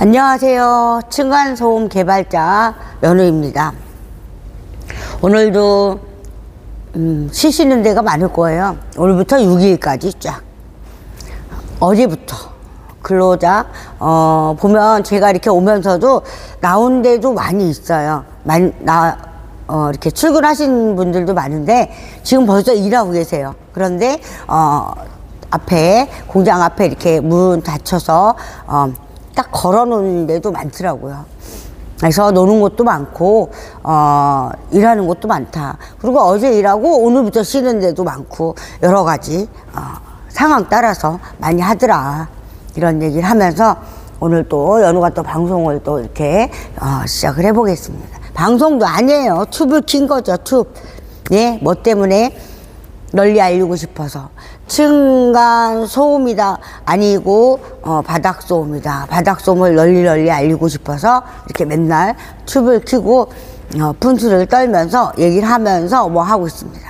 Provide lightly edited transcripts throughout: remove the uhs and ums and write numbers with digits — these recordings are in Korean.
안녕하세요. 층간소음 개발자 연우입니다. 오늘도 쉬시는 데가 많을 거예요. 오늘부터 6일까지 쫙. 어제부터 근로자 보면 제가 이렇게 오면서도 나온 데도 많이 있어요. 이렇게 출근하신 분들도 많은데 지금 벌써 일하고 계세요. 그런데 앞에 공장 앞에 이렇게 문 닫혀서 딱 걸어 놓은 데도 많더라고요. 그래서 노는 곳도 많고 일하는 곳도 많다. 그리고 어제 일하고 오늘부터 쉬는 데도 많고 여러 가지 상황 따라서 많이 하더라, 이런 얘기를 하면서 오늘 또 연우가 또 방송을 또 이렇게 시작을 해보겠습니다. 방송도 아니에요. 튜브를 킨 거죠. 튜브. 예, 뭐 때문에? 널리 알리고 싶어서. 층간 소음이다 아니고 바닥 소음이다. 바닥 소음을 널리 알리고 싶어서 이렇게 맨날 튜브를 켜고 분수를 떨면서 얘기를 하면서 뭐 하고 있습니다.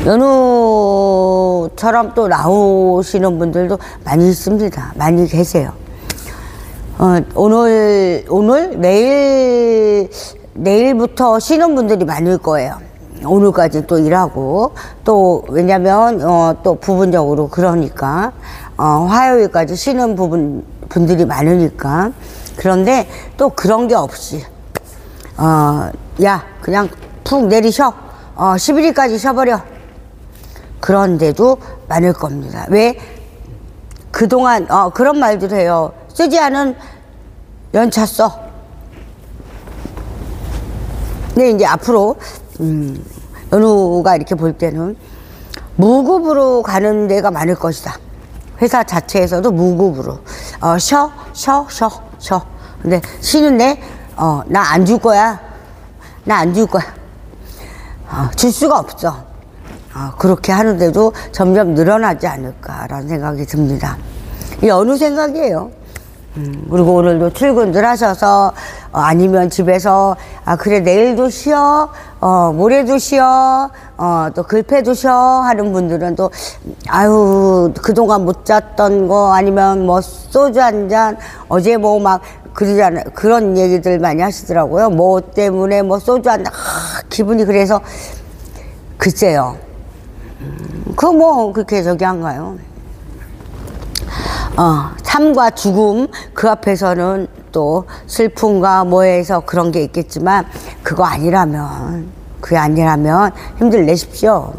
연우처럼 또 나오시는 분들도 많이 있습니다. 많이 계세요. 오늘 내일부터 쉬는 분들이 많을 거예요. 오늘까지 또 일하고, 또 왜냐면 또 부분적으로 그러니까 화요일까지 쉬는 분들이 많으니까. 그런데 또 그런 게 없이 야 그냥 푹 내리셔, 11일까지 쉬어버려, 그런데도 많을 겁니다. 왜? 그동안 그런 말들 해요. 쓰지 않은 연차 써. 근데 이제 앞으로 연우가 이렇게 볼 때는 무급으로 가는 데가 많을 것이다. 회사 자체에서도 무급으로 쉬어. 근데 쉬는데 나 안 줄 거야. 나 안 줄 거야. 줄 수가 없어. 그렇게 하는데도 점점 늘어나지 않을까라는 생각이 듭니다. 이 어느 생각이에요. 그리고 오늘도 출근들 하셔서 아니면 집에서 그래 내일도 쉬어, 모레도 쉬어, 또 글패도 쉬어 하는 분들은 또 아유 그동안 못 잤던 거, 아니면 뭐 소주 한 잔, 어제 뭐 막 그러잖아요. 그런 얘기들 많이 하시더라고요. 뭐 때문에 뭐 소주 한 잔, 기분이 그래서. 글쎄요, 그거 뭐 그렇게 저기 한가요? 삶과 죽음 그 앞에서는 또 슬픔과 뭐해서 그런 게 있겠지만 그게 아니라면 힘들 내십시오.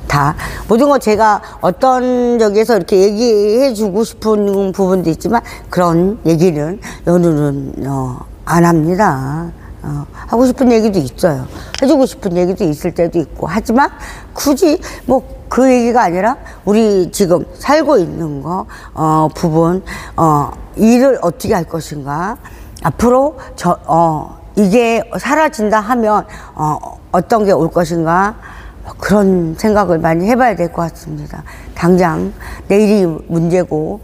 다 모든 거 제가 어떤 저기에서 이렇게 얘기해 주고 싶은 부분도 있지만 그런 얘기는 연우는 안 합니다. 하고 싶은 얘기도 있어요. 해주고 싶은 얘기도 있을 때도 있고. 하지만 굳이 뭐 그 얘기가 아니라 우리 지금 살고 있는 거 부분, 일을 어떻게 할 것인가, 앞으로 이게 사라진다 하면 어떤 게 올 것인가, 그런 생각을 많이 해봐야 될 것 같습니다. 당장 내일이 문제고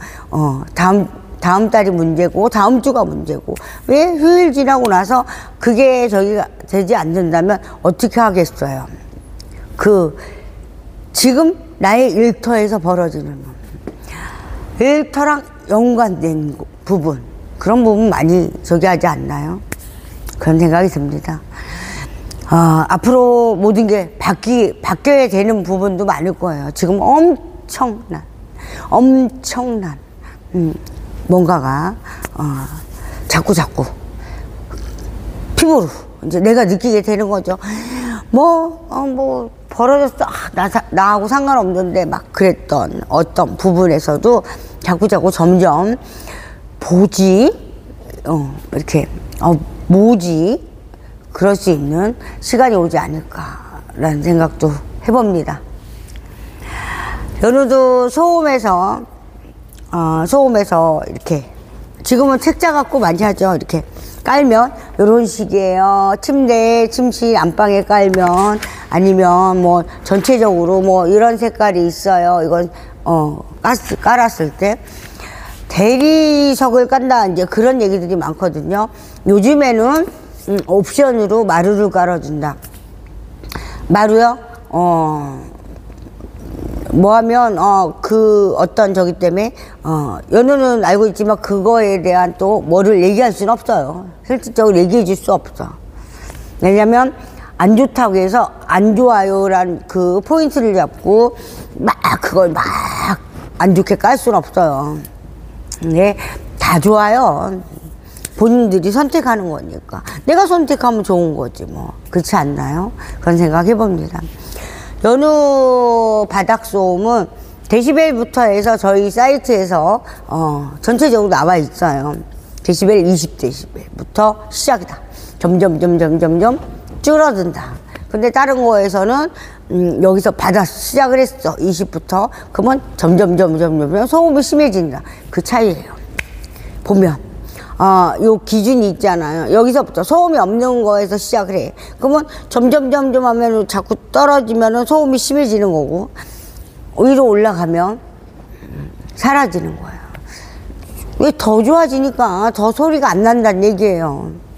다음 달이 문제고 다음 주가 문제고, 왜 휴일 지나고 나서 그게 저기가 되지 않는다면 어떻게 하겠어요? 지금 나의 일터에서 벌어지는 일터랑 연관된 부분, 그런 부분 많이 저기 하지 않나요? 그런 생각이 듭니다. 앞으로 모든 게 바뀌어야 되는 부분도 많을 거예요. 지금 엄청난 뭔가가 자꾸 피부로 이제 내가 느끼게 되는 거죠. 뭐 벌어졌어, 나하고 상관없는데 막 그랬던 어떤 부분에서도 자꾸 점점 이렇게 뭐지, 그럴 수 있는 시간이 오지 않을까라는 생각도 해봅니다. 연우도 소음에서 이렇게 지금은 책자 갖고 많이 하죠. 이렇게 깔면 이런 식이에요. 침실 안방에 깔면, 아니면 뭐 전체적으로 뭐 이런 색깔이 있어요. 이건 깔았을 때 대리석을 깐다, 이제 그런 얘기들이 많거든요. 요즘에는 옵션으로 마루를 깔아준다. 마루요? 뭐 하면 그 어떤 저기 때문에 연우는 알고 있지만 그거에 대한 또 뭐를 얘기할 수는 없어요. 실질적으로 얘기해 줄 수 없어. 왜냐면 안 좋다고 해서 안 좋아요란 그 포인트를 잡고 막 그걸 막 안 좋게 깔 수는 없어요. 근데 다 좋아요. 본인들이 선택하는 거니까. 내가 선택하면 좋은 거지 뭐. 그렇지 않나요? 그런 생각 해봅니다. 연우 바닥소음은 데시벨부터 해서 저희 사이트에서 전체적으로 나와 있어요. 데시벨 20데시벨부터 시작이다. 점점 줄어든다. 근데 다른 거에서는 여기서 시작을 했어. 20부터. 그러면 점점 소음이 심해진다. 그 차이예요. 보면 요 기준이 있잖아요. 여기서부터 소음이 없는 거에서 시작을 해. 그러면 점점 하면 자꾸 떨어지면 소음이 심해지는 거고, 위로 올라가면 사라지는 거예요. 왜 더 좋아지니까 더 소리가 안 난다는 얘기예요.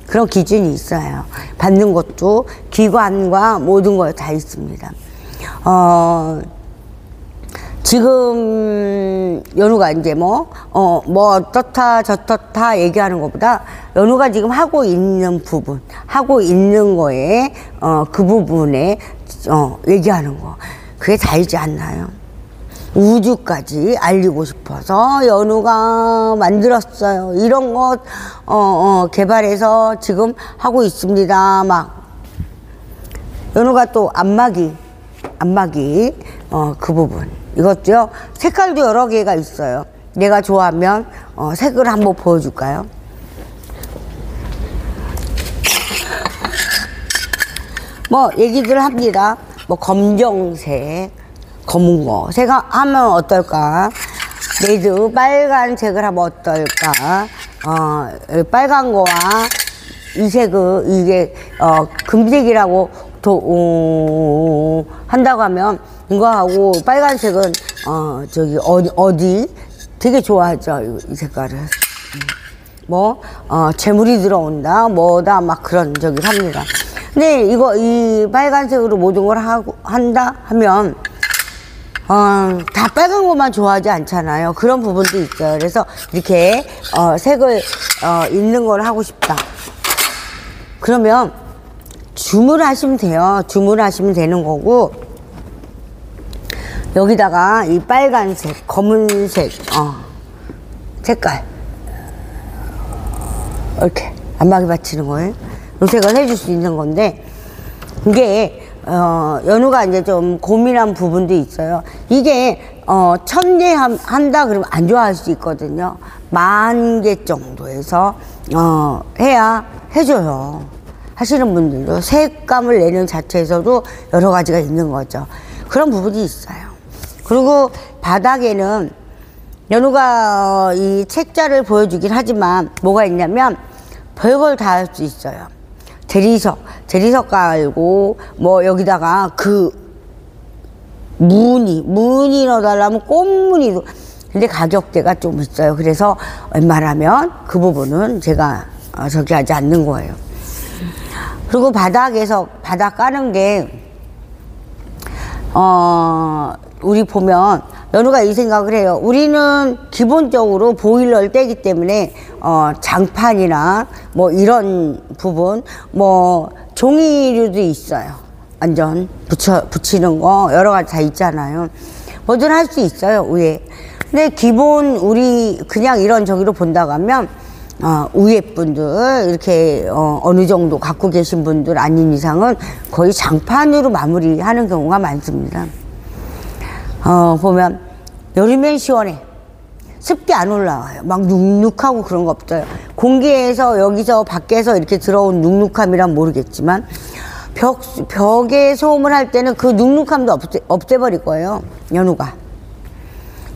그런 기준이 있어요. 받는 것도 기관과 모든 거 다 있습니다. 지금 연우가 이제 뭐 어떻다 저떻다 얘기하는 것보다 연우가 지금 하고 있는 부분, 하고 있는 거에 그 부분에 얘기하는 거, 그게 다이지 않나요? 우주까지 알리고 싶어서 연우가 만들었어요. 이런 것 개발해서 지금 하고 있습니다. 막 연우가 또 안마기 그 부분, 이것도요 색깔도 여러 개가 있어요. 내가 좋아하면 색을 한번 보여줄까요? 뭐 얘기들 합니다. 뭐 검정색, 검은 거 하면 어떨까? 레드, 빨간색을 하면 어떨까? 빨간 거와 이 색은 이게 금색이라고 한다고 하면 이거하고 빨간색은 저기 어디 되게 좋아하죠, 이 색깔을. 뭐 재물이 들어온다 뭐다 막 그런 저기를 합니다. 근데 이 빨간색으로 모든 걸 한다 하면 다 빨간 것만 좋아하지 않잖아요. 그런 부분도 있어요. 그래서 이렇게 색을 있는 걸 하고 싶다. 그러면 주문하시면 돼요. 주문하시면 되는 거고, 여기다가 이 빨간색, 검은색 색깔 이렇게 안마기 받치는 거예요. 요색을 해줄 수 있는 건데, 이게 연우가 이제 좀 고민한 부분도 있어요. 이게 1000개 한다 그러면 안 좋아할 수 있거든요. 10,000개 정도에서 해야 해줘요. 하시는 분들도 색감을 내는 자체에서도 여러 가지가 있는 거죠. 그런 부분이 있어요. 그리고 바닥에는 연우가 이 책자를 보여주긴 하지만 뭐가 있냐면 별걸 다 할 수 있어요. 대리석 깔고 뭐 여기다가 그 무늬 넣어달라면 꽃무늬도, 근데 가격대가 좀 있어요. 그래서 웬만하면 그 부분은 제가 저기 하지 않는 거예요. 그리고 바닥 까는 게 우리 보면 연우가 이 생각을 해요. 우리는 기본적으로 보일러를 떼기 때문에 장판이나 뭐 이런 부분, 뭐 종이류도 있어요. 완전 붙이는 거 여러 가지 다 있잖아요. 뭐든 할 수 있어요, 위에. 근데 기본 우리 그냥 이런 저기로 본다고 하면 위에 분들 이렇게 어느 정도 갖고 계신 분들 아닌 이상은 거의 장판으로 마무리하는 경우가 많습니다. 보면 여름엔 시원해. 습기 안 올라와요. 막 눅눅하고 그런 거 없어요. 공기에서 여기서 밖에서 이렇게 들어온 눅눅함이란 모르겠지만 벽에 소음을 할 때는 그 눅눅함도 없애버릴 거예요. 연우가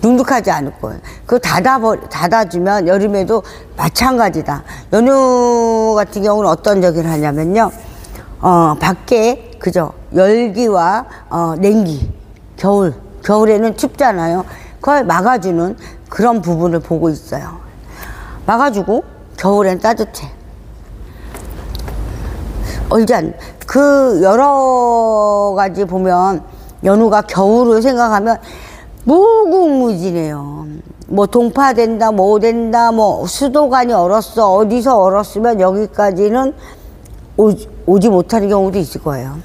눅눅하지 않을 거예요. 그거 닫아주면 여름에도 마찬가지다. 연우 같은 경우는 어떤 저기를 하냐면요, 밖에 그죠, 열기와 냉기, 겨울에는 춥잖아요. 그걸 막아주는 그런 부분을 보고 있어요. 막아주고 겨울엔 따뜻해. 일단 그 여러 가지 보면 연우가 겨울을 생각하면 무궁무진해요. 뭐 동파된다, 뭐 된다, 뭐 수도관이 얼었어, 어디서 얼었으면 여기까지는 오지 못하는 경우도 있을 거예요.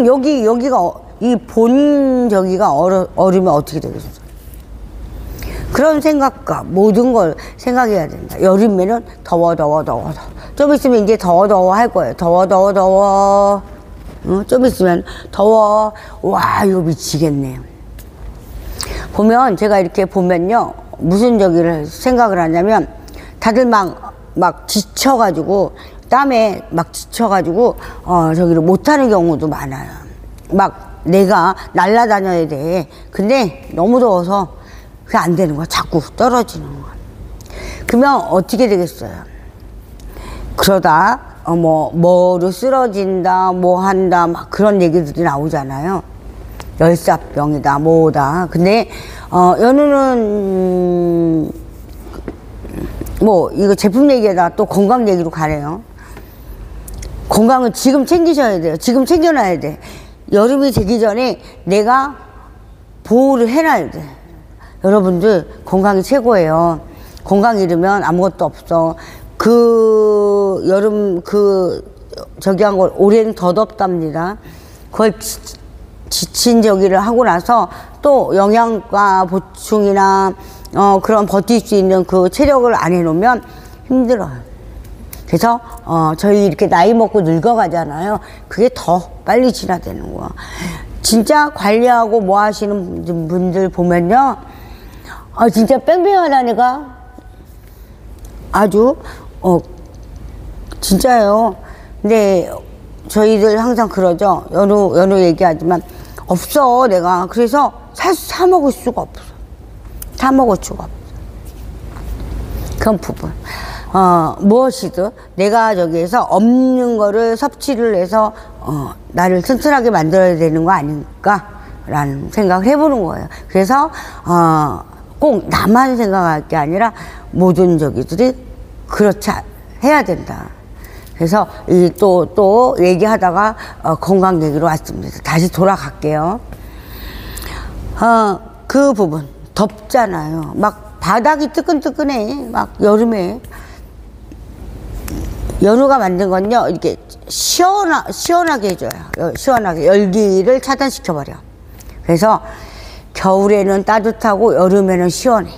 여기가 이 본 저기가 얼으면 어떻게 되겠어? 그런 생각과 모든 걸 생각해야 된다. 여름에는 더워. 좀 있으면 이제 더워 할 거예요. 더워. 좀 있으면 더워. 와, 이거 미치겠네. 보면, 제가 이렇게 보면요. 무슨 저기를 생각을 하냐면, 다들 막 지쳐가지고, 땀에 막 지쳐가지고, 저기를 못하는 경우도 많아요. 막 내가 날아다녀야 돼. 근데 너무 더워서 그게 안 되는 거야. 자꾸 떨어지는 거야. 그러면 어떻게 되겠어요? 그러다 뭐로 쓰러진다, 뭐 한다, 막 그런 얘기들이 나오잖아요. 열사병이다, 뭐다. 근데 연우는 뭐 이거 제품 얘기에다 또 건강 얘기로 가네요. 건강은 지금 챙기셔야 돼요. 지금 챙겨놔야 돼. 여름이 되기 전에 내가 보호를 해놔야 돼. 여러분들 건강이 최고예요. 건강 잃으면 아무것도 없어. 그 여름 저기 한 걸 올해는 더 덥답니다. 그걸 지친 저기를 하고 나서 또 영양가 보충이나 그런 버틸 수 있는 그 체력을 안 해놓으면 힘들어요. 그래서 저희 이렇게 나이 먹고 늙어가잖아요. 그게 더 빨리 진화되는 거야. 진짜 관리하고 뭐 하시는 분들 보면요, 진짜 뺑뺑하다니까. 아주 진짜요. 근데 저희들 항상 그러죠. 연우 얘기하지만 없어 내가. 그래서 사 먹을 수가 없어. 사 먹을 수가 없어. 그런 부분. 무엇이든 내가 저기에서 없는 거를 섭취를 해서 나를 튼튼하게 만들어야 되는 거 아닐까라는 생각을 해보는 거예요. 그래서 꼭 나만 생각할 게 아니라 모든 저기들이 그렇지 해야 된다. 그래서 또 얘기하다가 건강 얘기로 왔습니다. 다시 돌아갈게요. 그 부분 덥잖아요. 막 바닥이 뜨끈뜨끈해. 막 여름에 연우가 만든 건요, 이렇게 시원하게 해줘요. 시원하게 열기를 차단시켜버려. 그래서 겨울에는 따뜻하고 여름에는 시원해.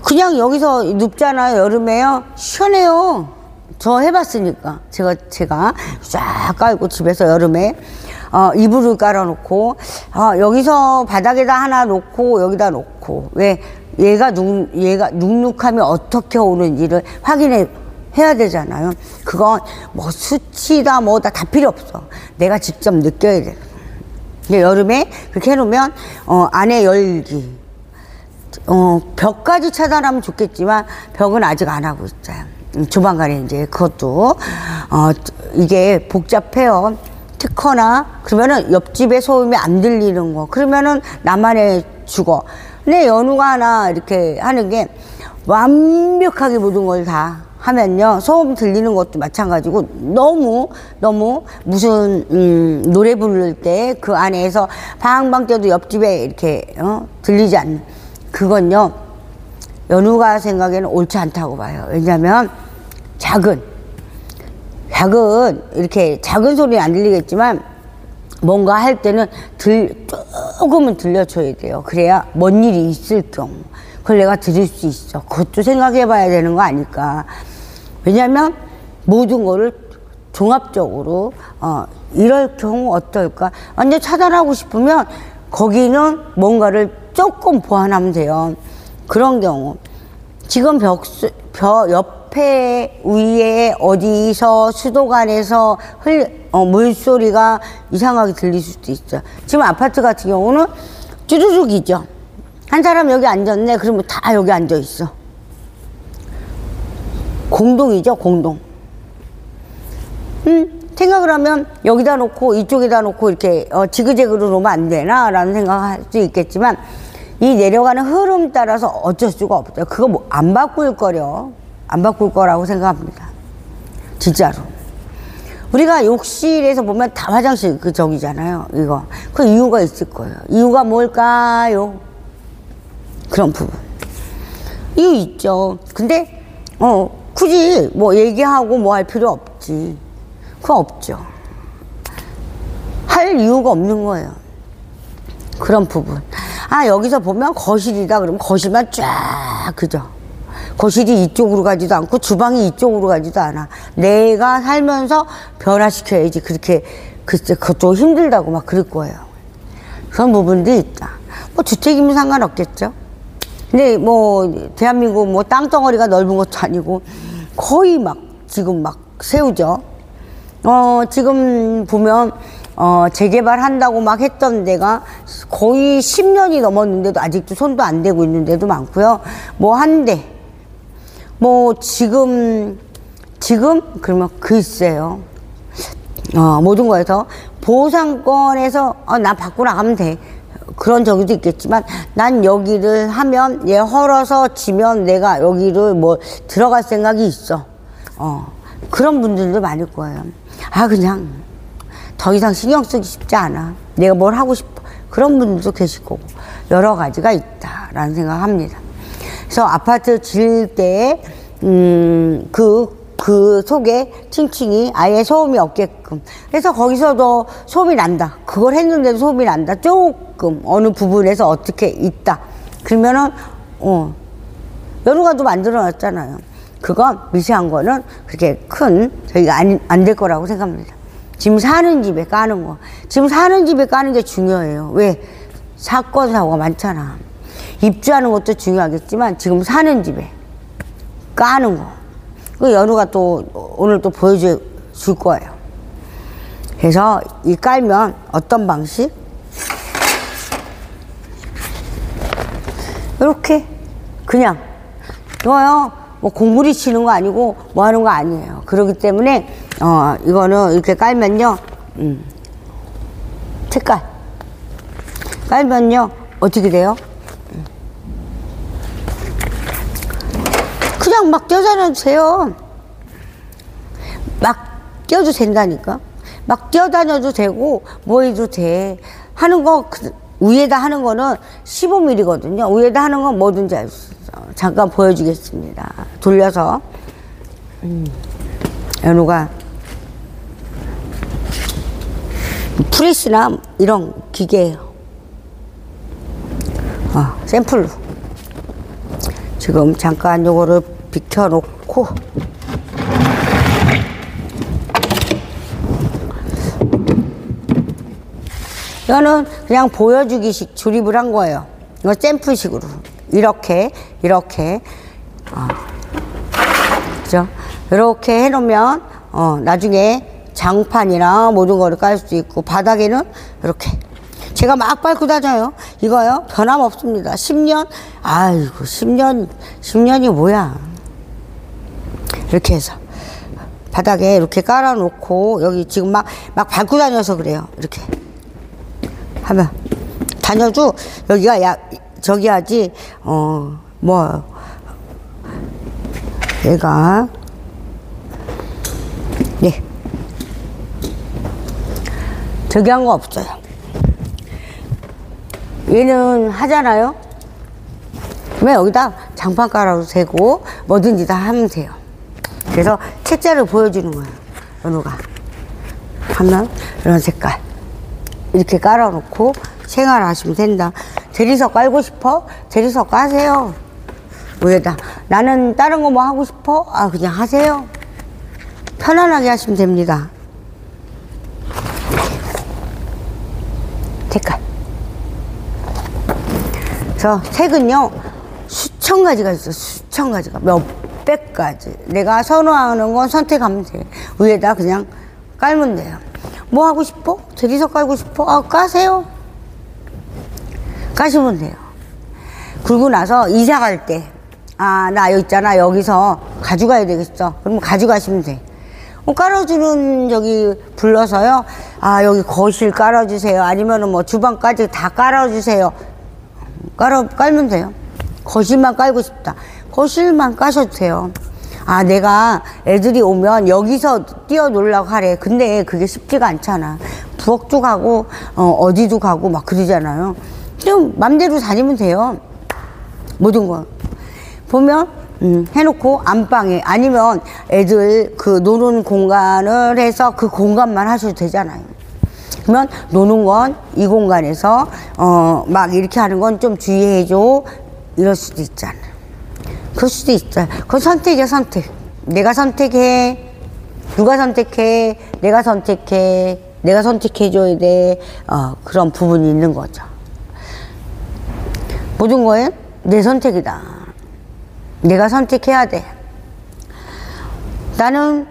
그냥 여기서 눕잖아요. 여름에요. 시원해요. 저 해봤으니까. 제가 쫙 깔고 집에서 여름에 이불을 깔아놓고 여기서 바닥에다 하나 놓고 여기다 놓고, 왜 얘가 눅눅함이 어떻게 오는지를 해야 되잖아요. 그건 뭐 수치다 뭐다 다 필요 없어. 내가 직접 느껴야 돼. 근데 여름에 그렇게 해놓으면 안에 열기, 벽까지 차단하면 좋겠지만 벽은 아직 안 하고 있어요. 조만간에 이제 그것도 이게 복잡해요. 특허나 그러면은 옆집에 소음이 안 들리는 거, 그러면은 나만의 주거. 근데 연우가 하나 이렇게 하는 게 완벽하게 모든 걸 다 하면요, 소음 들리는 것도 마찬가지고 너무 무슨 노래 부를 때 그 안에서 방방 뛰어도 옆집에 이렇게 들리지 않는 그건요, 연우가 생각에는 옳지 않다고 봐요. 왜냐하면 작은 이렇게 작은 소리는 안 들리겠지만 뭔가 할 때는 조금은 들려줘야 돼요. 그래야 뭔 일이 있을 경우 그걸 내가 들을 수 있어. 그것도 생각해 봐야 되는 거 아닐까. 왜냐하면 모든 거를 종합적으로 이럴 경우 어떨까, 완전 차단하고 싶으면 거기는 뭔가를 조금 보완하면 돼요. 그런 경우 지금 벽 옆에 위에 어디서 수도관에서 물소리가 이상하게 들릴 수도 있죠. 지금 아파트 같은 경우는 쭈루룩이죠. 한 사람 여기 앉았네 그러면 다 여기 앉아 있어. 공동이죠, 공동. 생각을 하면 여기다 놓고 이쪽에다 놓고 이렇게 지그재그로 놓으면 안 되나 라는 생각을 할 수 있겠지만, 이 내려가는 흐름 따라서 어쩔 수가 없어요. 그거 뭐 안 바꿀 거라고 생각합니다. 진짜로. 우리가 욕실에서 보면 다 화장실 그 저기잖아요. 이거. 그 이유가 있을 거예요. 이유가 뭘까요? 그런 부분. 이유 있죠. 근데, 굳이 뭐 얘기하고 뭐 할 필요 없지. 그거 없죠. 할 이유가 없는 거예요. 그런 부분. 아, 여기서 보면 거실이다. 그러면 거실만 쫙, 그죠? 거실이 이쪽으로 가지도 않고 주방이 이쪽으로 가지도 않아. 내가 살면서 변화시켜야지. 그렇게, 글쎄, 그것도 힘들다고 막 그럴 거예요. 그런 부분도 있다. 뭐, 주택이면 상관없겠죠? 근데 뭐, 대한민국 뭐 땅덩어리가 넓은 것도 아니고, 거의 막, 지금 막 세우죠. 지금 보면, 재개발한다고 막 했던 데가 거의 10년이 넘었는데도 아직도 손도 안 대고 있는 데도 많고요. 뭐 한 대. 뭐 지금 그러면 글쎄요. 모든 거에서 보상권에서 나 받고 나가면 돼. 그런 적도 있겠지만 난 여기를 하면 얘 헐어서 지면 내가 여기를 뭐 들어갈 생각이 있어. 그런 분들도 많을 거예요. 그냥 더 이상 신경 쓰기 쉽지 않아. 내가 뭘 하고 싶어. 그런 분들도 계실 거고 여러 가지가 있다라는 생각합니다. 그래서 아파트 지을 때 그 속에 층층이 아예 소음이 없게끔. 그래서 거기서도 소음이 난다. 그걸 했는데도 소음이 난다. 조금 어느 부분에서 어떻게 있다. 그러면은 연우가도 만들어놨잖아요. 그건 미세한 거는 그렇게 큰 저희가 안 될 거라고 생각합니다. 지금 사는 집에 까는 거. 지금 사는 집에 까는 게 중요해요. 왜? 사건, 사고가 많잖아. 입주하는 것도 중요하겠지만 지금 사는 집에 까는 거. 그 연우가 또 오늘 또 보여줄 거예요. 그래서 이 깔면 어떤 방식? 이렇게 그냥 이거요. 뭐 공구리 치는 거 아니고 뭐 하는 거 아니에요. 그렇기 때문에 이거는 이렇게 깔면요. 색깔 깔면요. 어떻게 돼요? 그냥 막 뛰어다녀도 돼요. 막 뛰어도 된다니까. 막 뛰어다녀도 되고 뭐 해도 돼. 하는 거 위에다 하는 거는 15mm거든요. 위에다 하는 건 뭐든지 할 수 있어. 잠깐 보여주겠습니다. 돌려서 연우가 프레스나 이런 기계예요. 샘플로 지금 잠깐 요거를 비켜놓고 이거는 그냥 보여주기식 조립을 한 거예요. 이거 샘플식으로 이렇게 그죠? 이렇게 해놓으면 나중에 장판이나 모든 거를 깔 수 있고 바닥에는 이렇게 제가 막 밟고 다녀요. 이거요 변함없습니다. 10년 아이고 10년이 뭐야. 이렇게 해서 바닥에 이렇게 깔아놓고 여기 지금 막 밟고 다녀서 그래요. 이렇게 하면 다녀도 여기가 저기 하지 뭐 얘가 네 저기 한 거 없어요. 얘는 하잖아요. 그러면 여기다 장판 깔아도 되고 뭐든지 다 하면 돼요. 그래서 책자를 보여주는 거예요. 연우가 하면 이런 색깔 이렇게 깔아놓고 생활하시면 된다. 대리석 깔고 싶어? 대리석 까세요. 위에다. 나는 다른 거 뭐 하고 싶어? 그냥 하세요. 편안하게 하시면 됩니다. 색깔. 그래서 색은요 수천 가지가 있어. 수천 가지가 몇백 가지. 내가 선호하는 건 선택하면 돼. 위에다 그냥 깔면 돼요. 뭐 하고 싶어? 대리석 깔고 싶어? 까세요. 까시면 돼요. 그러고 나서 이사 갈 때 나 여기 있잖아. 여기서 가져가야 되겠어. 그러면 가져가시면 돼. 깔아주는 저기 불러서요. 여기 거실 깔아주세요. 아니면은 뭐 주방까지 다 깔아주세요. 깔면 돼요. 거실만 깔고 싶다. 거실만 까셔도 돼요. 아, 내가 애들이 오면 여기서 뛰어놀라고 하래. 근데 그게 쉽지가 않잖아. 부엌도 가고, 어디도 가고 막 그러잖아요. 좀 맘대로 다니면 돼요. 모든 거. 보면, 해놓고 안방에, 아니면 애들 그 노는 공간을 해서 그 공간만 하셔도 되잖아요. 그러면 노는 건 이 공간에서, 막 이렇게 하는 건 좀 주의해줘. 이럴 수도 있잖아. 그럴 수도 있어요. 그건 선택이야, 선택. 내가 선택해. 누가 선택해. 내가 선택해. 내가 선택해줘야 돼. 그런 부분이 있는 거죠. 모든 거에 내 선택이다. 내가 선택해야 돼. 나는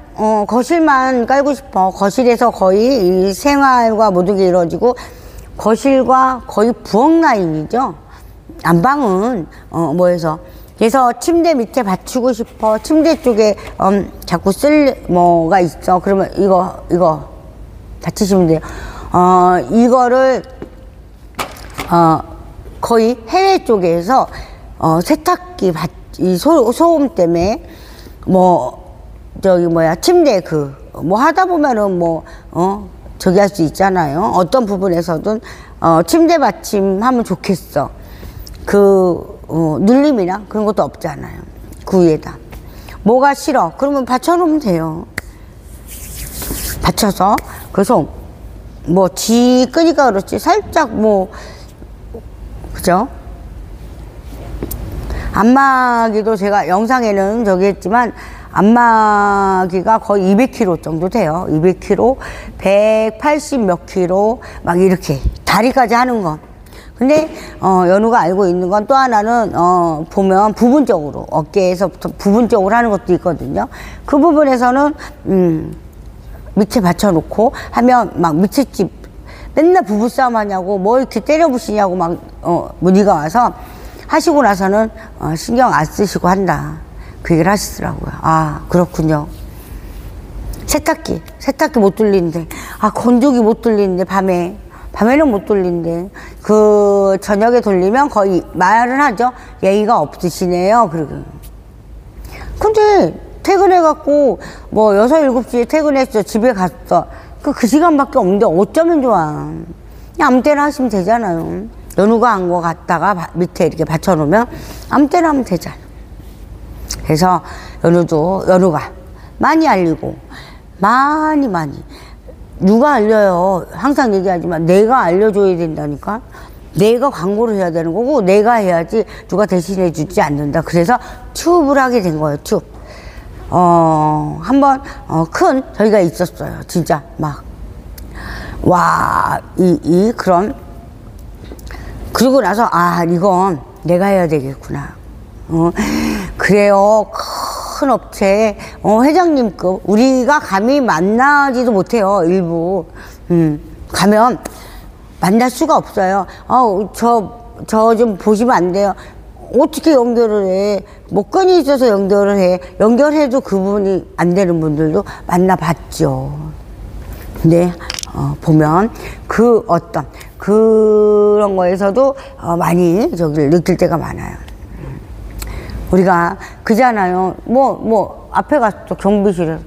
거실만 깔고 싶어. 거실에서 거의 이 생활과 모든 게 이루어지고, 거실과 거의 부엌 라인이죠. 안방은 뭐해서, 그래서 침대 밑에 받치고 싶어. 침대 쪽에 자꾸 쓸 뭐가 있어. 그러면 이거 받치시면 돼요. 이거를 거의 해외 쪽에서 세탁기 이 소음 때문에 침대 뭐 하다 보면은 저기 할 수 있잖아요. 어떤 부분에서든 침대 받침하면 좋겠어. 눌림이나 그런 것도 없잖아요. 그 위에다. 뭐가 싫어? 그러면 받쳐놓으면 돼요. 받쳐서. 그래서 지 끄니까 그렇지. 살짝 그죠? 안마기도 제가 영상에는 저기 했지만, 안마기가 거의 200kg 정도 돼요. 200kg, 180 몇 킬로, 막 이렇게. 다리까지 하는 거. 근데, 연우가 알고 있는 건 또 하나는, 보면 부분적으로, 어깨에서부터 부분적으로 하는 것도 있거든요. 그 부분에서는, 밑에 받쳐놓고 하면 막 밑에 집, 맨날 부부싸움 하냐고, 뭐 이렇게 때려부시냐고 막, 문의가 와서 하시고 나서는, 신경 안 쓰시고 한다. 그 얘기를 하시더라고요. 아, 그렇군요. 세탁기 못 돌리는데, 건조기 못 돌리는데, 밤에는 못 돌리는데, 저녁에 돌리면 거의 말을 하죠. 예의가 없으시네요. 그러고. 근데, 퇴근해갖고, 6, 7시에 퇴근했어. 집에 갔어. 그 시간밖에 없는데 어쩌면 좋아. 그냥 아무 때나 하시면 되잖아요. 연우가 한 거 갖다가 밑에 이렇게 받쳐놓으면 아무 때나 하면 되잖아. 그래서 연우가 많이 알리고, 많이. 누가 알려요? 항상 얘기하지만 내가 알려줘야 된다니까. 내가 광고를 해야 되는 거고, 내가 해야지 누가 대신해 주지 않는다. 그래서 튜브를 하게 된 거예요, 튜브. 한번, 큰 저희가 있었어요. 진짜, 그런. 그러고 나서, 이건 내가 해야 되겠구나. 그래요. 큰 업체, 회장님급. 우리가 감히 만나지도 못해요, 일부. 가면 만날 수가 없어요. 저 좀 보시면 안 돼요. 어떻게 연결을 해? 끈이 있어서 연결을 해. 연결해도 그분이 안 되는 분들도 만나봤죠. 근데, 보면 그런 거에서도 많이 느낄 때가 많아요. 우리가 그잖아요. 앞에 갔어, 경비실에.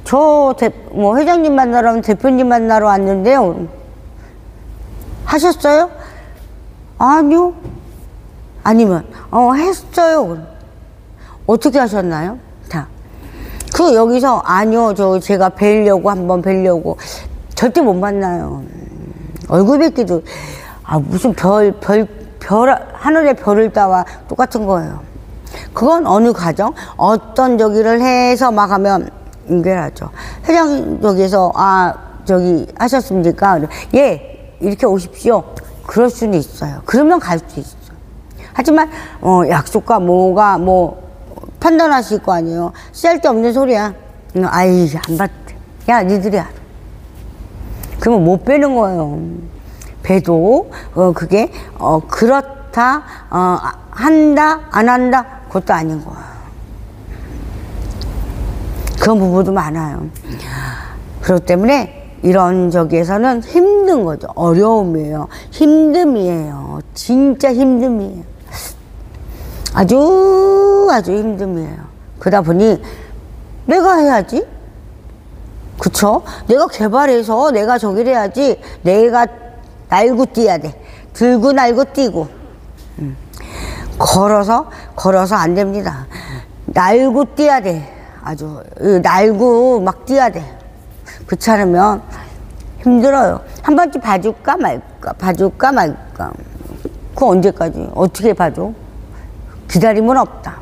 회장님 만나러 대표님 만나러 왔는데요. 하셨어요? 아니요. 아니면, 했어요. 어떻게 하셨나요? 다. 여기서, 아니요, 제가 한번 뵈려고. 절대 못 만나요. 얼굴 뵙기도, 무슨 하늘의 별을 따와 똑같은 거예요. 그건 어느 과정, 어떤 저기를 해서 막 하면 연결하죠. 회장 저기에서, 하셨습니까? 예, 이렇게 오십시오. 그럴 수는 있어요. 그러면 갈 수 있어요. 하지만 약속과 판단하실 거 아니에요. 쓸데없는 소리야. 안 봤대. 야, 니들이 알아. 그러면 못 빼는 거예요. 배도 그게 그렇다, 한다, 안 한다, 그것도 아닌 거야. 그런 부분도 많아요. 그렇기 때문에 이런 저기에서는 힘든 거죠. 어려움이에요. 힘듦이에요. 진짜 힘듦이에요. 아주 힘듦이에요. 그러다 보니 내가 해야지. 그쵸? 내가 개발해서 내가 저기를 해야지. 내가 날고 뛰어야 돼. 들고 날고 뛰고. 걸어서 안 됩니다. 날고 뛰어야 돼. 아주 날고 막 뛰어야 돼. 그렇지 않으면 힘들어요. 한 번쯤 봐줄까 말까. 그거 언제까지 어떻게 봐줘? 기다림은 없다.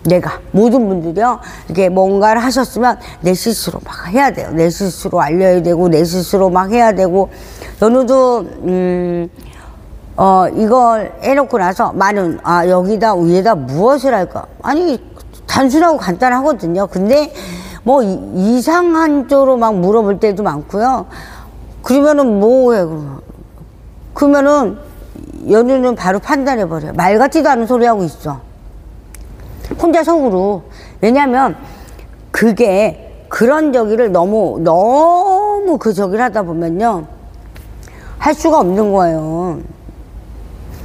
내가 모든 분들이요 이렇게 뭔가를 하셨으면 내 스스로 막 해야 돼요. 내 스스로 알려야 되고 내 스스로 막 해야 되고. 연우도 이걸 해놓고 나서 많은 여기다 위에다 무엇을 할까? 아니 단순하고 간단하거든요. 근데 뭐 이상한 쪽으로 막 물어볼 때도 많고요. 그러면은 뭐해 그러면은 연우는 바로 판단해버려요. 말 같지도 않은 소리 하고 있어. 혼자 속으로. 왜냐면 그게 그런 저기를 너무 그 저기를 하다 보면요 할 수가 없는 거예요.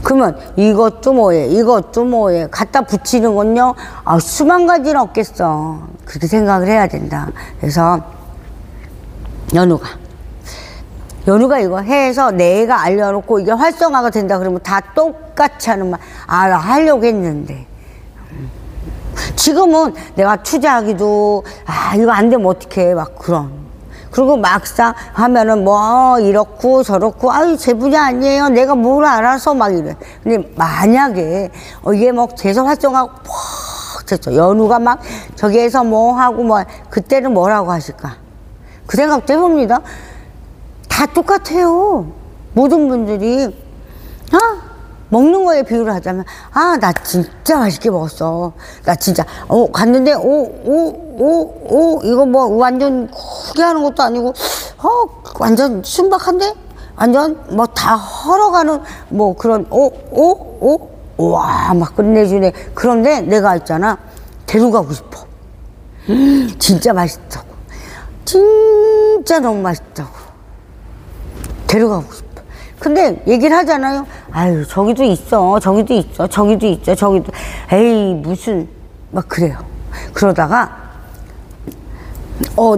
그러면 이것도 뭐해 갖다 붙이는 건요 수만 가지는 없겠어. 그렇게 생각을 해야 된다. 그래서 연우가 이거 해서 내가 알려놓고 이게 활성화가 된다 그러면 다 똑같이 하는 말 하려고 했는데 지금은 내가 투자하기도 이거 안 되면 어떡해 막 그런. 그리고 막상 하면은 뭐 이렇고 저렇고 제 분야 아니에요 내가 뭘 알아서 막 이래. 근데 만약에 이게 뭐 계속 활성화가 퍽 됐어. 연우가 막 저기에서 뭐 하고 뭐 그때는 뭐라고 하실까 그 생각도 해봅니다. 다 똑같아요. 모든 분들이 먹는 거에 비유를 하자면 나 진짜 맛있게 먹었어. 나 진짜 갔는데 이거 뭐 완전 크게 하는 것도 아니고 완전 순박한데 완전 뭐 다 헐어가는 뭐 그런 와 막 끝내주네. 그런데 내가 있잖아 데려가고 싶어. 진짜 맛있다고. 진짜 너무 맛있다고. 데려가고 싶어. 근데 얘기를 하잖아요. 저기도 있어. 에이 무슨 막 그래요. 그러다가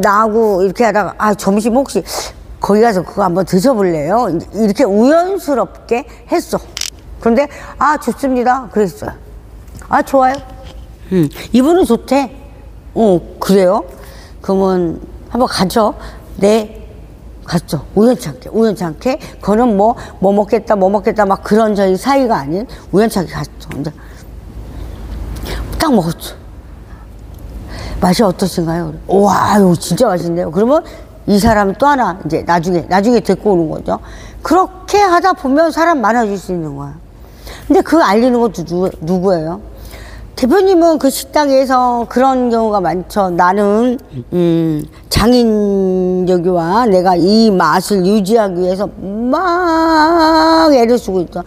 나하고 이렇게 하다가 점심 혹시 거기 가서 그거 한번 드셔볼래요? 이렇게 우연스럽게 했어. 그런데 좋습니다 그랬어요. 좋아요. 이분은 좋대. 그래요? 그러면 한번 가죠. 네. 갔죠. 우연찮게. 그거는 뭐 먹겠다 막 그런 저희 사이가 아닌 우연찮게 갔죠. 근데 딱 먹었죠. 맛이 어떠신가요? 와, 이거 진짜 맛있네요. 그러면 이 사람이 또 하나 이제 나중에 데리고 오는 거죠. 그렇게 하다 보면 사람 많아질 수 있는 거야. 근데 그거 알리는 것도 누구예요? 대표님은 그 식당에서 그런 경우가 많죠. 나는 장인 저기와 내가 이 맛을 유지하기 위해서 막 애를 쓰고 있죠.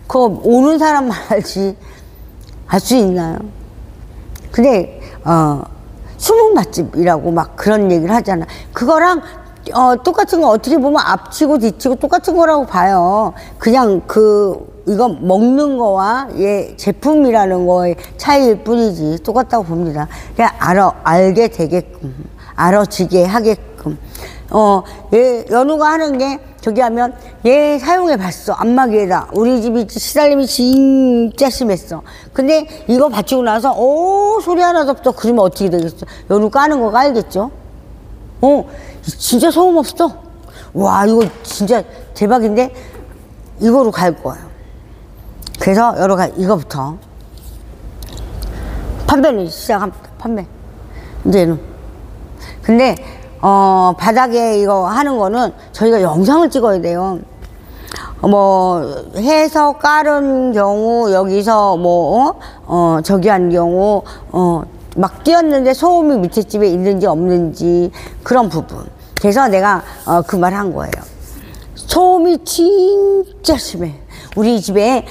그거 오는 사람만 알지 알 수 있나요? 근데 숨은 맛집이라고 막 그런 얘기를 하잖아. 그거랑 똑같은 거 어떻게 보면 앞치고 뒤치고 똑같은 거라고 봐요. 그냥 이거 먹는 거와 제품이라는 거의 차이일 뿐이지 똑같다고 봅니다. 그냥 알게 되게끔 알아지게 하게끔. 연우가 하는 게 저기 하면 얘 사용해 봤어. 안마기에다. 우리 집이 시달림이 진짜 심했어. 근데 이거 받치고 나서 소리 하나도 없어. 그러면 어떻게 되겠어? 연우 까는 거가 알겠죠? 진짜 소음 없어. 와 이거 진짜 대박인데 이거로 갈 거예요. 그래서 이거부터 판매를 시작합니다. 판매. 이제는. 근데 바닥에 이거 하는 거는 저희가 영상을 찍어야 돼요. 해서 깔은 경우 여기서 저기 한 경우 막 뛰었는데 소음이 밑에 집에 있는지 없는지 그런 부분. 그래서 내가 그 말 한 거예요. 소음이 진짜 심해. 우리 집에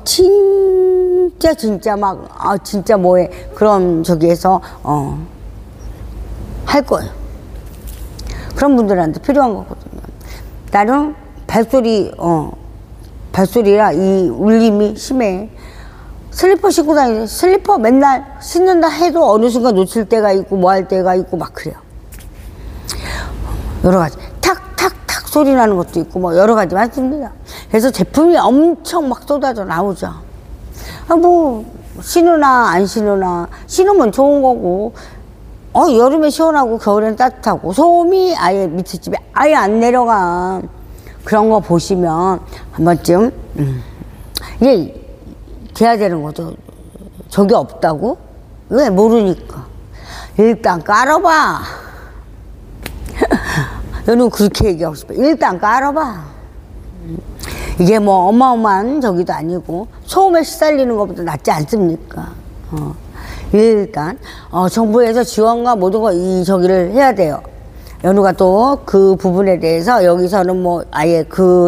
진짜 막 진짜 뭐해 그런 저기에서 할 거예요. 그런 분들한테 필요한 거거든요. 나는 발소리라 이 울림이 심해. 슬리퍼 신고 다니는데 슬리퍼 맨날 신는다 해도 어느 순간 놓칠 때가 있고 뭐 할 때가 있고 막 그래요. 여러 가지 탁탁탁 소리 나는 것도 있고 뭐 여러 가지 많습니다. 그래서 제품이 엄청 막 쏟아져 나오죠. 뭐 신으나 안 신으나 신으면 좋은 거고 여름에 시원하고 겨울엔 따뜻하고 소음이 아예 밑에 집에 아예 안 내려가. 그런 거 보시면 한 번쯤 이게 돼야 되는 거죠. 저게 없다고? 왜 모르니까 일단 깔아봐. 저는 그렇게 얘기하고 싶어요. 일단 깔아봐. 이게 뭐 어마어마한 저기도 아니고 소음에 시달리는 것보다 낫지 않습니까? 일단 정부에서 지원과 모든 거 저기를 해야 돼요. 연우가 또 그 부분에 대해서 여기서는 뭐 아예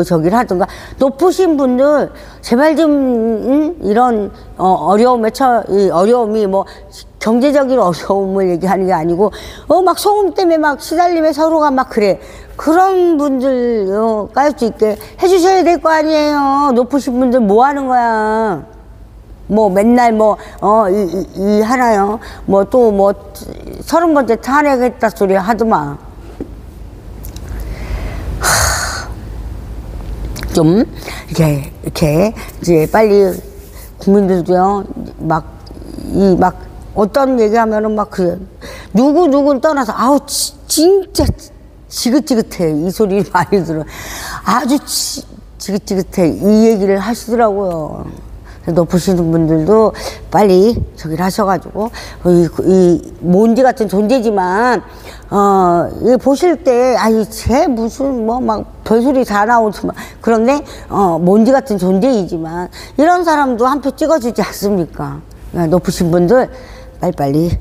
저기를 하든가. 높으신 분들 제발 좀 이런 어려움이 뭐 경제적인 어려움을 얘기하는 게 아니고 막 소음 때문에 막 시달리면 서로가 막 그래. 그런 분들 깔 수 있게 해주셔야 될 거 아니에요. 높으신 분들 뭐 하는 거야. 뭐 맨날 이 하나요. 뭐 또 30번째 탄핵했다 소리 하더만. 좀 이렇게 이제 빨리 국민들도요 막 어떤 얘기하면은 막 그래. 누구는 떠나서 아우 진짜 지긋지긋해. 이 소리 많이 들어. 아주 지긋지긋해. 이 얘기를 하시더라고요. 높으시는 분들도 빨리 저기를 하셔가지고 이 먼지 같은 존재지만 이 보실 때 쟤 무슨 뭐 막 별소리 다 나오지만 그런데 먼지 같은 존재이지만 이런 사람도 한 표 찍어주지 않습니까? 높으신 분들 빨리빨리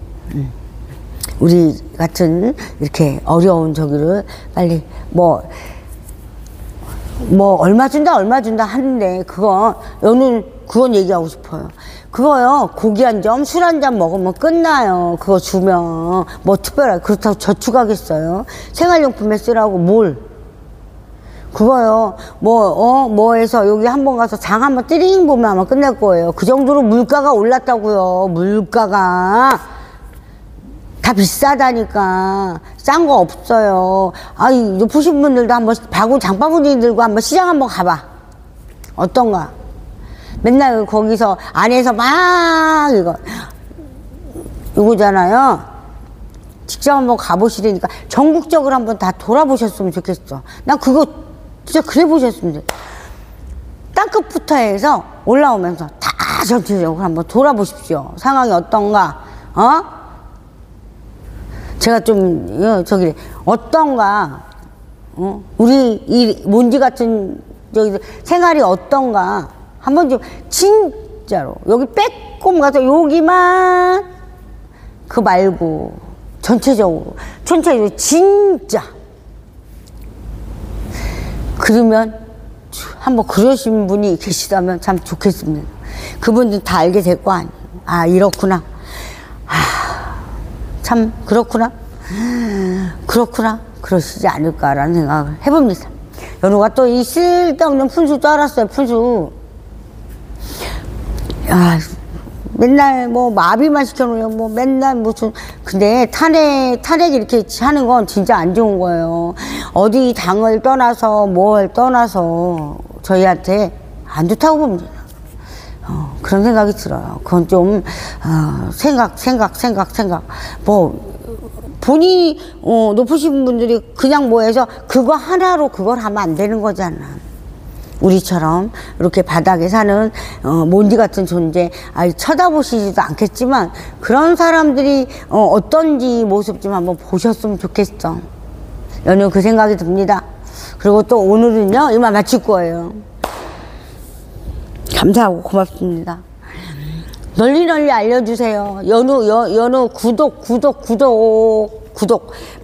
우리 같은 이렇게 어려운 저기를 빨리 뭐 얼마 준다 하는데 그건 얘기하고 싶어요. 그거요 고기 한 점 술 한 잔 먹으면 끝나요. 그거 주면 뭐 특별하게 그렇다고 저축하겠어요. 생활용품에 쓰라고 뭘 그거요 뭐해서 여기 한번 가서 장 한번 띠링 보면 아마 끝날 거예요. 그 정도로 물가가 올랐다고요. 물가가 다 비싸다니까. 싼 거 없어요. 높으신 분들도 한번 장바구니 들고 한번 시장 한번 가봐. 어떤가? 맨날 거기서 안에서 막 이거잖아요. 직접 한번 가보시려니까 전국적으로 한번 다 돌아보셨으면 좋겠어. 난 그거 진짜 그래 보셨으면 좋겠어. 땅끝부터 해서 올라오면서 다 전체적으로 한번 돌아보십시오. 상황이 어떤가? 제가 좀 어떤가? 우리 이 먼지 같은 저기 생활이 어떤가? 한번 좀 진짜로 여기 빼꼼 가서 여기만 그 말고 전체적으로 진짜 그러면 한번 그러신 분이 계시다면 참 좋겠습니다. 그분들 다 알게 될 거 아니에요. 이렇구나. 참 그렇구나. 그러시지 않을까라는 생각을 해봅니다. 연우가 또 이 쓸데없는 푼수 쩔었어요. 푼수. 맨날 뭐 마비만 시켜놓으면 뭐 맨날 무슨 근데 탄핵 이렇게 하는 건 진짜 안 좋은 거예요. 어디 당을 떠나서 뭘 떠나서 저희한테 안 좋다고 봅니다. 그런 생각이 들어요. 그건 좀 생각 뭐 본인이 높으신 분들이 그냥 뭐 해서 그거 하나로 그걸 하면 안 되는 거잖아. 우리처럼 이렇게 바닥에 사는 먼지 같은 존재 쳐다보시지도 않겠지만 그런 사람들이 어떤지 모습 좀 한번 보셨으면 좋겠어. 연우 그 생각이 듭니다. 그리고 또 오늘은요 이만 마칠 거예요. 감사하고 고맙습니다. 널리 알려주세요. 연우 구독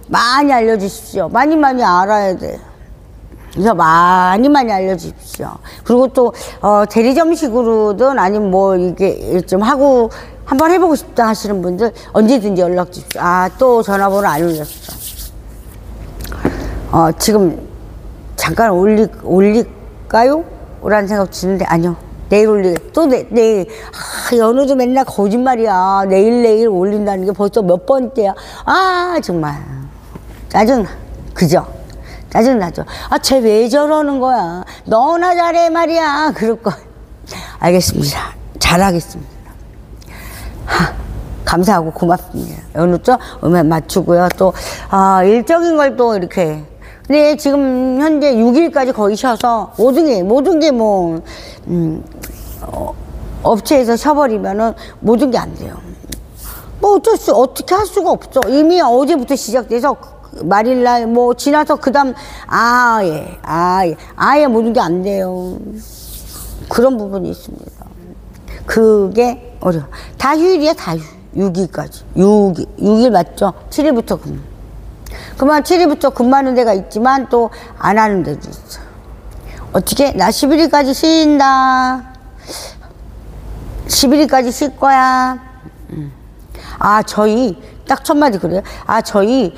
많이 알려주십시오. 많이 알아야 돼. 그래서 많이 알려주십시오. 그리고 또 대리점식으로든 아니면 뭐 이게 좀 하고 한번 해보고 싶다 하시는 분들 언제든지 연락 주십시오. 또 전화번호 안 올렸어. 지금 잠깐 올릴까요? 라는 생각 드는데 아니요. 내일 올리게. 또 내일. 아, 연우도 맨날 거짓말이야. 내일 올린다는 게 벌써 몇 번째야. 아, 정말. 짜증나. 그죠? 짜증나죠? 아, 쟤 왜 저러는 거야? 너나 잘해 말이야. 그럴 거. 알겠습니다. 잘하겠습니다. 감사하고 고맙습니다. 연우 쪽 음악 맞추고요. 또, 일적인 걸 또 이렇게. 근데 지금 현재 6일까지 거의 쉬어서 모든 게 뭐, 업체에서 쉬어버리면은 모든 게 안 돼요. 뭐 어떻게 할 수가 없어. 이미 어제부터 시작돼서 말일날 뭐 지나서 그 다음 아예 모든 게 안 돼요. 그런 부분이 있습니다. 그게 어려워. 다 휴일이야, 다 휴일. 6일까지. 6일 맞죠? 7일부터 근무. 그만 7일부터 근무하는 데가 있지만 또 안 하는 데도 있어. 어떻게? 나 11일까지 쉰다. 11일까지 쉴 거야. 저희 딱 첫 마디 그래요. 저희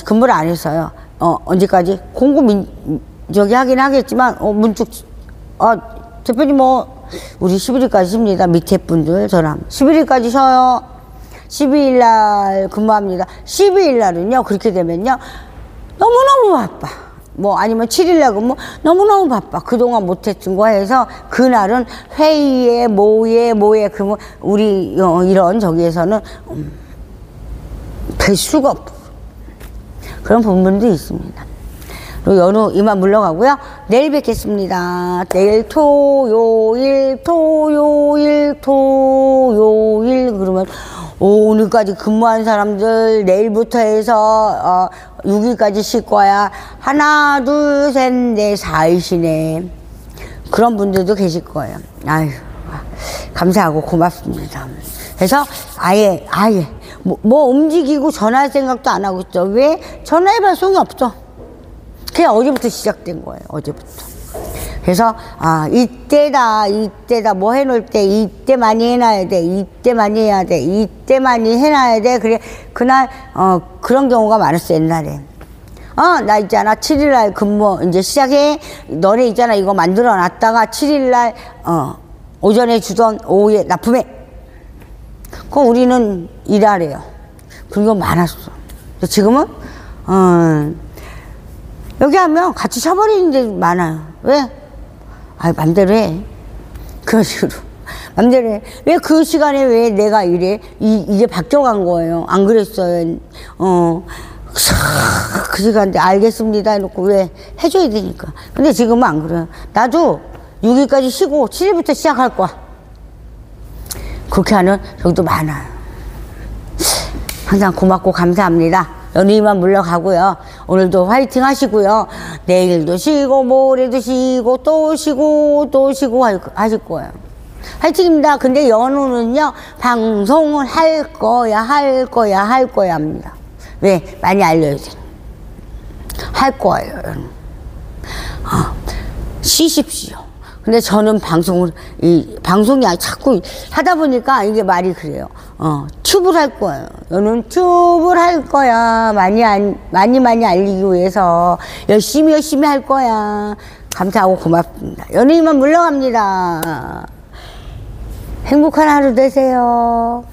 근무를 안 했어요. 언제까지? 저기 하긴 하겠지만 문축 대표님 우리 11일까지 쉽니다. 밑에 분들 저랑 11일까지 쉬어요. 12일날 근무합니다. 12일날은요 그렇게 되면요 너무너무 바빠. 뭐 아니면 7일날 근무 너무너무 바빠. 그동안 못했던 거 해서 그날은 회의에 뭐에 근무 우리 이런 저기에서는 될 수가 없고 그런 부분도 있습니다. 그리고 연우 이만 물러가고요. 내일 뵙겠습니다. 내일 토요일 그러면 오늘까지 근무한 사람들 내일부터 해서 6일까지 쉴 거야. 하나 둘 셋 넷 4일 쉬네. 그런 분들도 계실 거예요. 아유 감사하고 고맙습니다. 그래서 아예 뭐 움직이고 전화할 생각도 안 하고 있죠. 왜? 전화해봐 소용이 없어. 그냥 어제부터 시작된 거예요. 어제부터. 그래서 이때다 뭐 해놓을 때 이때 많이 해놔야 돼. 이때 많이 해야 돼. 이때 많이 해놔야 돼. 그래 그날 그런 경우가 많았어 옛날에. 나 있잖아 7일날 근무 이제 시작해. 너네 있잖아 이거 만들어 놨다가 7일날 오전에 주던 오후에 납품해. 그럼 우리는 일하래요. 그런 거 많았어. 지금은 여기 하면 같이 쳐버리는 데 많아요. 왜? 맘대로 해. 그런 식으로. 맘대로 해. 왜 그 시간에 왜 내가 이래? 이게 바뀌어간 거예요. 안 그랬어요. 그 시간대 알겠습니다 해놓고 왜? 해줘야 되니까. 근데 지금은 안 그래요. 나도 6일까지 쉬고 7일부터 시작할 거야. 그렇게 하는 적도 많아요. 항상 고맙고 감사합니다. 연우이만 물러가고요. 오늘도 화이팅 하시고요. 내일도 쉬고 모레도 쉬고 또 쉬고 하실 거예요. 화이팅입니다. 근데 연우는요 방송을 할 거야 합니다. 왜? 많이 알려야 돼. 할 거예요. 쉬십시오. 근데 저는 방송이 자꾸 하다 보니까 이게 말이 그래요. 튜브를 할 거예요. 너는 튜브를 할 거야. 많이 알리기 위해서 열심히 할 거야. 감사하고 고맙습니다. 연예인만 물러갑니다. 행복한 하루 되세요.